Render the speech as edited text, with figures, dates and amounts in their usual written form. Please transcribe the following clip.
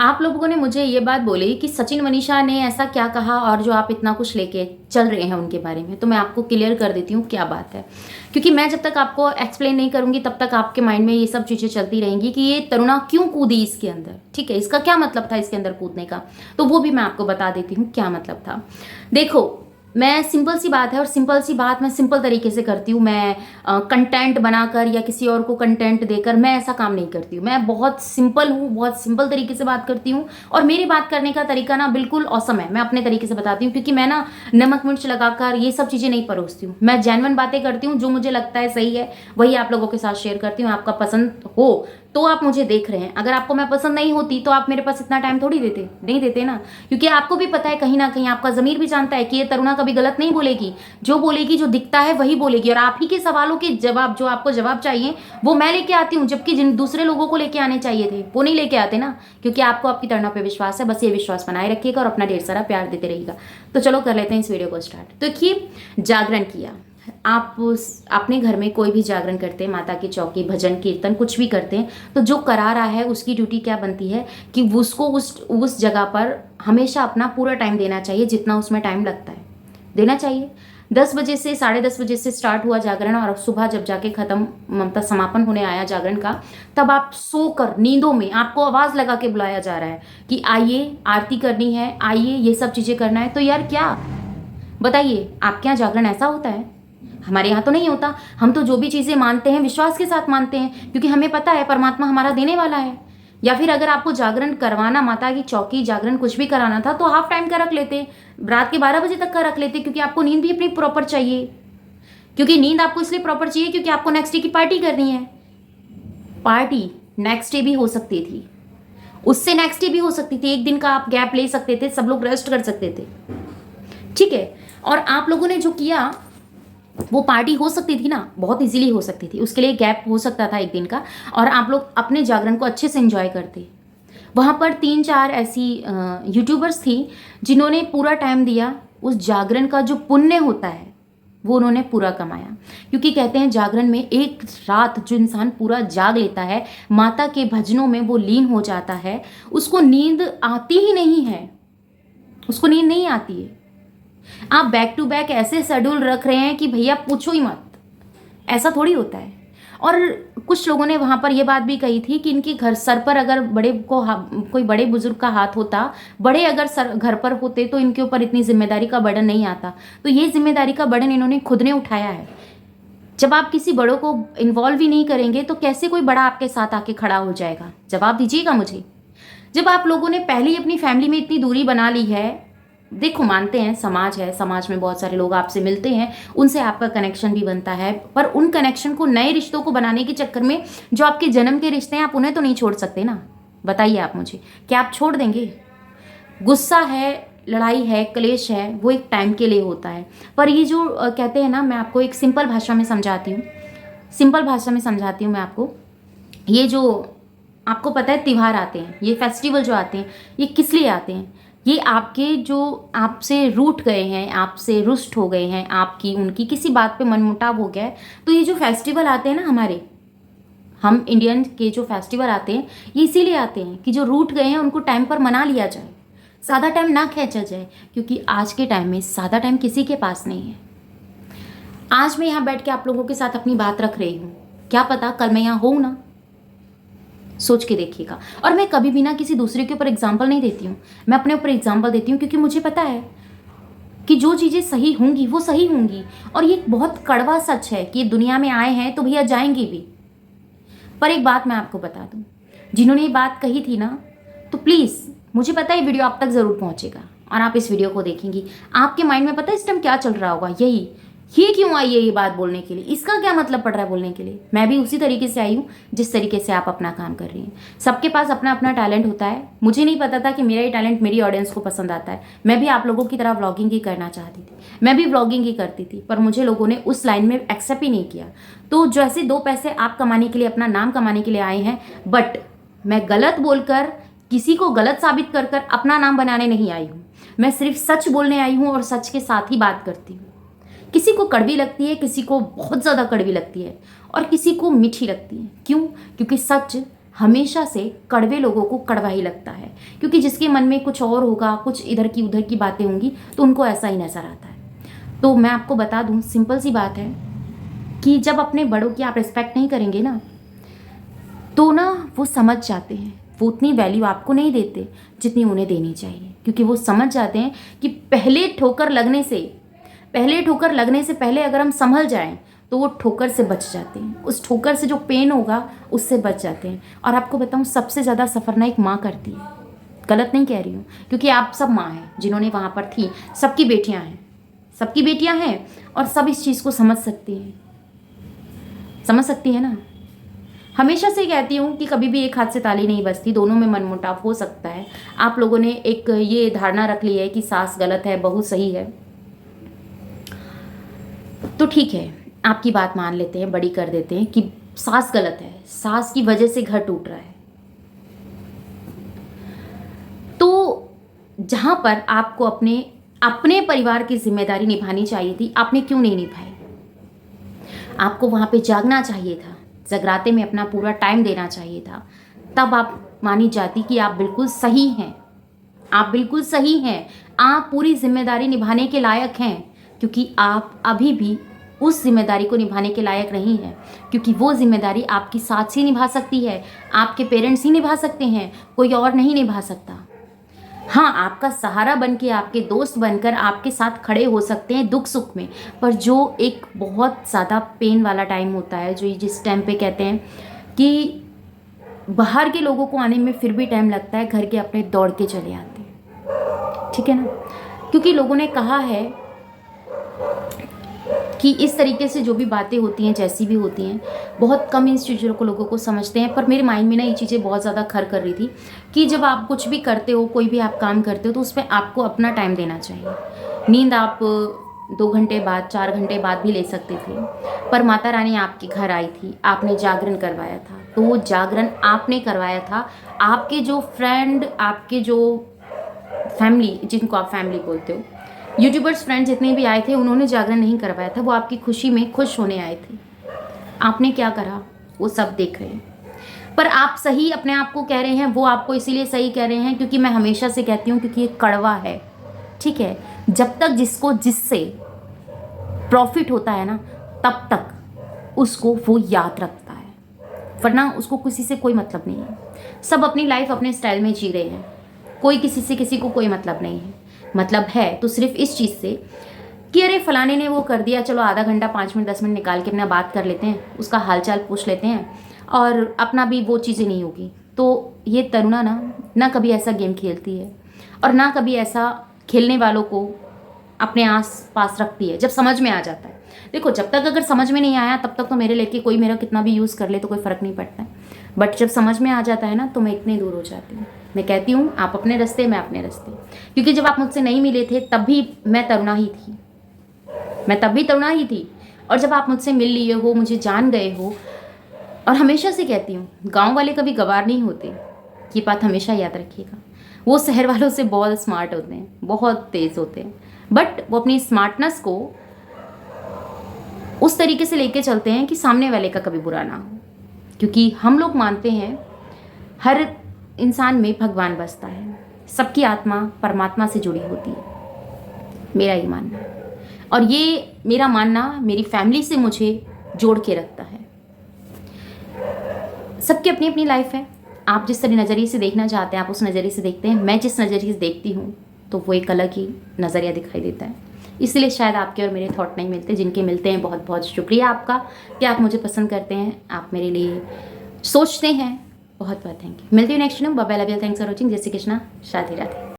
आप लोगों ने मुझे ये बात बोली कि सचिन मनीषा ने ऐसा क्या कहा और जो आप इतना कुछ लेके चल रहे हैं उनके बारे में, तो मैं आपको क्लियर कर देती हूँ क्या बात है। क्योंकि मैं जब तक आपको एक्सप्लेन नहीं करूँगी तब तक आपके माइंड में ये सब चीज़ें चलती रहेंगी कि ये तरुणा क्यों कूदी इसके अंदर, ठीक है, इसका क्या मतलब था इसके अंदर कूदने का। तो वो भी मैं आपको बता देती हूँ क्या मतलब था। देखो, मैं सिंपल सी बात है और सिंपल सी बात मैं सिंपल तरीके से करती हूँ। मैं कंटेंट बनाकर या किसी और को कंटेंट देकर मैं ऐसा काम नहीं करती हूँ। मैं बहुत सिंपल हूँ, बहुत सिंपल तरीके से बात करती हूँ और मेरी बात करने का तरीका ना बिल्कुल औसम है। मैं अपने तरीके से बताती हूँ क्योंकि मैं ना नमक मिर्च लगाकर ये सब चीज़ें नहीं परोसती हूँ। मैं जेन्युइन बातें करती हूँ, जो मुझे लगता है सही है वही आप लोगों के साथ शेयर करती हूँ। आपका पसंद हो तो आप मुझे देख रहे हैं, अगर आपको मैं पसंद नहीं होती तो आप मेरे पास इतना टाइम थोड़ी देते, नहीं देते ना। क्योंकि आपको भी पता है, कहीं ना कहीं आपका ज़मीर भी जानता है कि ये तरुणा कभी गलत नहीं बोलेगी। जो बोलेगी, जो दिखता है वही बोलेगी। और आप ही के सवालों के जवाब, जो आपको जवाब चाहिए वो मैं लेके आती हूँ, जबकि जिन दूसरे लोगों को लेके आने चाहिए थे वो नहीं लेके आते ना। क्योंकि आपको आपकी तरुणा पे विश्वास है, बस ये विश्वास बनाए रखिएगा और अपना ढेर सारा प्यार देते रहिएगा। तो चलो कर लेते हैं इस वीडियो को स्टार्ट। तो देखिए, जागरण किया आप अपने घर में कोई भी जागरण करते हैं, माता की चौकी, भजन कीर्तन कुछ भी करते हैं, तो जो करा रहा है उसकी ड्यूटी क्या बनती है कि उसको उस जगह पर हमेशा अपना पूरा टाइम देना चाहिए, जितना उसमें टाइम लगता है देना चाहिए। 10 बजे से 10:30 बजे से स्टार्ट हुआ जागरण और सुबह जब जाके खत्म, मतलब समापन होने आया जागरण का, तब आप सोकर नींदों में आपको आवाज़ लगा के बुलाया जा रहा है कि आइए आरती करनी है, आइए ये सब चीज़ें करना है। तो यार क्या बताइए, आपके यहाँ जागरण ऐसा होता है? हमारे यहाँ तो नहीं होता। हम तो जो भी चीज़ें मानते हैं विश्वास के साथ मानते हैं, क्योंकि हमें पता है परमात्मा हमारा देने वाला है। या फिर अगर आपको जागरण करवाना, माता की चौकी जागरण कुछ भी कराना था तो हाफ टाइम का रख लेते, रात के 12 बजे तक का रख लेते, क्योंकि आपको नींद भी अपनी प्रॉपर चाहिए। क्योंकि नींद आपको इसलिए प्रॉपर चाहिए क्योंकि आपको नेक्स्ट डे की पार्टी करनी है। पार्टी नेक्स्ट डे भी हो सकती थी, उससे नेक्स्ट डे भी हो सकती थी, एक दिन का आप गैप ले सकते थे, सब लोग रेस्ट कर सकते थे, ठीक है। और आप लोगों ने जो किया, वो पार्टी हो सकती थी ना, बहुत इजीली हो सकती थी, उसके लिए गैप हो सकता था एक दिन का, और आप लोग अपने जागरण को अच्छे से एंजॉय करते। वहाँ पर 3-4 ऐसी यूट्यूबर्स थी जिन्होंने पूरा टाइम दिया। उस जागरण का जो पुण्य होता है वो उन्होंने पूरा कमाया। क्योंकि कहते हैं जागरण में एक रात जो इंसान पूरा जाग लेता है, माता के भजनों में वो लीन हो जाता है, उसको नींद आती ही नहीं है, उसको नींद नहीं आती है। आप बैक टू बैक ऐसे शेड्यूल रख रहे हैं कि भैया पूछो ही मत, ऐसा थोड़ी होता है। और कुछ लोगों ने वहाँ पर यह बात भी कही थी कि इनके घर सर पर अगर बड़े को कोई बड़े बुजुर्ग का हाथ होता, बड़े अगर सर घर पर होते तो इनके ऊपर इतनी जिम्मेदारी का बर्डन नहीं आता। तो ये जिम्मेदारी का बर्डन इन्होंने खुद ने उठाया है। जब आप किसी बड़ों को इन्वॉल्व ही नहीं करेंगे तो कैसे कोई बड़ा आपके साथ आके खड़ा हो जाएगा? जवाब दीजिएगा मुझे। जब आप लोगों ने पहले ही अपनी फैमिली में इतनी दूरी बना ली है, देखो मानते हैं समाज है, समाज में बहुत सारे लोग आपसे मिलते हैं, उनसे आपका कनेक्शन भी बनता है, पर उन कनेक्शन को, नए रिश्तों को बनाने के चक्कर में जो आपके जन्म के रिश्ते हैं आप उन्हें तो नहीं छोड़ सकते ना। बताइए आप मुझे, क्या आप छोड़ देंगे? गुस्सा है, लड़ाई है, क्लेश है, वो एक टाइम के लिए होता है। पर ये जो कहते हैं ना, मैं आपको एक सिंपल भाषा में समझाती हूँ, सिंपल भाषा में समझाती हूँ मैं आपको। ये जो आपको पता है त्यौहार आते हैं, ये फेस्टिवल जो आते हैं, ये किस लिए आते हैं? ये आपके जो आपसे रूठ गए हैं, आपसे रुष्ट हो गए हैं, आपकी उनकी किसी बात पे मनमुटाव हो गया है, तो ये जो फेस्टिवल आते हैं ना हमारे, हम इंडियन के जो फेस्टिवल आते हैं ये इसीलिए आते हैं कि जो रूठ गए हैं उनको टाइम पर मना लिया जाए, ज़्यादा टाइम ना खींचा जाए। क्योंकि आज के टाइम में ज़्यादा टाइम किसी के पास नहीं है। आज मैं यहाँ बैठ के आप लोगों के साथ अपनी बात रख रही हूँ, क्या पता कल मैं यहाँ हूँ ना, सोच के देखिएगा। और मैं कभी भी ना किसी दूसरे के ऊपर एग्जाम्पल नहीं देती हूँ, मैं अपने ऊपर एग्जाम्पल देती हूँ, क्योंकि मुझे पता है कि जो चीज़ें सही होंगी वो सही होंगी। और ये बहुत कड़वा सच है कि दुनिया में आए हैं तो भैया जाएंगे भी। पर एक बात मैं आपको बता दूँ, जिन्होंने ये बात कही थी ना, तो प्लीज़, मुझे पता है ये वीडियो आप तक ज़रूर पहुँचेगा और आप इस वीडियो को देखेंगी। आपके माइंड में पता है इस टाइम क्या चल रहा होगा, यही ये क्यों आई है ये बात बोलने के लिए, इसका क्या मतलब पड़ रहा है बोलने के लिए। मैं भी उसी तरीके से आई हूँ जिस तरीके से आप अपना काम कर रही हैं। सबके पास अपना अपना टैलेंट होता है। मुझे नहीं पता था कि मेरा ये टैलेंट मेरी ऑडियंस को पसंद आता है। मैं भी आप लोगों की तरह व्लॉगिंग ही करना चाहती थी, मैं भी व्लॉगिंग ही करती थी, पर मुझे लोगों ने उस लाइन में एक्सेप्ट ही नहीं किया। तो जैसे 2 पैसे आप कमाने के लिए, अपना नाम कमाने के लिए आए हैं, बट मैं गलत बोलकर, किसी को गलत साबित कर कर अपना नाम बनाने नहीं आई हूँ। मैं सिर्फ सच बोलने आई हूँ और सच के साथ ही बात करती हूँ। किसी को कड़वी लगती है, किसी को बहुत ज़्यादा कड़वी लगती है और किसी को मीठी लगती है। क्यों? क्योंकि सच हमेशा से कड़वे लोगों को कड़वा ही लगता है, क्योंकि जिसके मन में कुछ और होगा, कुछ इधर की उधर की बातें होंगी, तो उनको ऐसा ही नज़र आता है। तो मैं आपको बता दूं, सिंपल सी बात है कि जब अपने बड़ों की आप रिस्पेक्ट नहीं करेंगे ना, तो ना वो समझ जाते हैं, वो उतनी वैल्यू आपको नहीं देते जितनी उन्हें देनी चाहिए, क्योंकि वो समझ जाते हैं कि पहले ठोकर लगने से पहले अगर हम संभल जाएं तो वो ठोकर से बच जाते हैं, उस ठोकर से जो पेन होगा उससे बच जाते हैं। और आपको बताऊं, सबसे ज़्यादा सफ़र ना एक माँ करती है, गलत नहीं कह रही हूँ, क्योंकि आप सब माँ हैं जिन्होंने वहाँ पर थी, सबकी बेटियाँ हैं और सब इस चीज़ को समझ सकती है ना। हमेशा से कहती हूँ कि कभी भी एक हाथ से ताली नहीं बजती, दोनों में मनमुटाव हो सकता है। आप लोगों ने एक ये धारणा रख ली है कि सास गलत है, बहू सही है, तो ठीक है, आपकी बात मान लेते हैं, बड़ी कर देते हैं कि सास गलत है, सास की वजह से घर टूट रहा है। तो जहां पर आपको अपने परिवार की जिम्मेदारी निभानी चाहिए थी, आपने क्यों नहीं निभाई? आपको वहां पे जागना चाहिए था, जगराते में अपना पूरा टाइम देना चाहिए था, तब आप मानी जाती कि आप बिल्कुल सही हैं, आप पूरी जिम्मेदारी निभाने के लायक हैं। क्योंकि आप अभी भी उस जिम्मेदारी को निभाने के लायक नहीं हैं, क्योंकि वो जिम्मेदारी आपकी सास ही निभा सकती है, आपके पेरेंट्स ही निभा सकते हैं, कोई और नहीं निभा सकता। हाँ, आपका सहारा बन के, आपके दोस्त बनकर आपके साथ खड़े हो सकते हैं दुख सुख में, पर जो एक बहुत ज़्यादा पेन वाला टाइम होता है, जो जिस टाइम पे कहते हैं कि बाहर के लोगों को आने में फिर भी टाइम लगता है, घर के अपने दौड़ के चले आते हैं, ठीक है ना। क्योंकि लोगों ने कहा है कि इस तरीके से जो भी बातें होती हैं, जैसी भी होती हैं, बहुत कम इन चीज़ों को लोगों को समझते हैं। पर मेरे माइंड में ना ये चीज़ें बहुत ज़्यादा खर कर रही थी कि जब आप कुछ भी करते हो, कोई भी आप काम करते हो, तो उसमें आपको अपना टाइम देना चाहिए। नींद आप 2 घंटे बाद, 4 घंटे बाद भी ले सकते थे, पर माता रानी आपके घर आई थी, आपने जागरण करवाया था, तो वो जागरण आपने करवाया था। आपके जो फ्रेंड, आपके जो फैमिली, जिनको आप फैमिली बोलते हो, यूट्यूबर्स फ्रेंड्स जितने भी आए थे, उन्होंने जागरण नहीं करवाया था, वो आपकी खुशी में खुश होने आए थे। आपने क्या करा वो सब देख रहे हैं। पर आप सही अपने आप को कह रहे हैं, वो आपको इसीलिए सही कह रहे हैं क्योंकि मैं हमेशा से कहती हूँ, क्योंकि ये कड़वा है, ठीक है। जब तक जिससे प्रॉफिट होता है ना, तब तक उसको वो याद रखता है, वरना उसको किसी से कोई मतलब नहीं है। सब अपनी लाइफ अपने स्टाइल में जी रहे हैं, कोई किसी को कोई मतलब नहीं है। मतलब है तो सिर्फ इस चीज़ से कि अरे फलाने ने वो कर दिया, चलो आधा घंटा 5 मिनट 10 मिनट निकाल के अपना बात कर लेते हैं, उसका हालचाल पूछ लेते हैं, और अपना भी वो चीज़ें नहीं होगी। तो ये तरुणा ना कभी ऐसा गेम खेलती है, और ना कभी ऐसा खेलने वालों को अपने आस पास रखती है जब समझ में आ जाता है। देखो, जब तक अगर समझ में नहीं आया तब तक तो मेरे लेके कोई मेरा कितना भी यूज़ कर ले तो कोई फ़र्क नहीं पड़ता है, बट जब समझ में आ जाता है ना, तो मैं इतने दूर हो जाती हूँ। मैं कहती हूँ आप अपने रास्ते, मैं अपने रास्ते, क्योंकि जब आप मुझसे नहीं मिले थे तब भी मैं तरुणा ही थी, और जब आप मुझसे मिल लिए हो, मुझे जान गए हो, और हमेशा से कहती हूँ गांव वाले कभी गवार नहीं होते, ये बात हमेशा याद रखिएगा। वो शहर वालों से बहुत स्मार्ट होते हैं, बहुत तेज़ होते हैं, बट वो अपनी स्मार्टनेस को उस तरीके से लेके चलते हैं कि सामने वाले का कभी बुरा ना हो, क्योंकि हम लोग मानते हैं हर इंसान में भगवान बसता है, सबकी आत्मा परमात्मा से जुड़ी होती है, मेरा ये मानना है। और ये मेरा मानना मेरी फैमिली से मुझे जोड़ के रखता है। सबकी अपनी अपनी लाइफ है, आप जिस तरह नज़रिए से देखना चाहते हैं आप उस नज़रिए से देखते हैं, मैं जिस नज़रिए से देखती हूँ तो वो एक अलग ही नज़रिया दिखाई देता है। इसलिए शायद आपके और मेरे थॉट नहीं मिलते, जिनके मिलते हैं बहुत बहुत शुक्रिया आपका कि आप मुझे पसंद करते हैं, आप मेरे लिए सोचते हैं, बहुत बहुत थैंक यू। मिलती हूँ next video, bye bye, love you, thanks for watching, जय श्री कृष्णा, राधे राधे।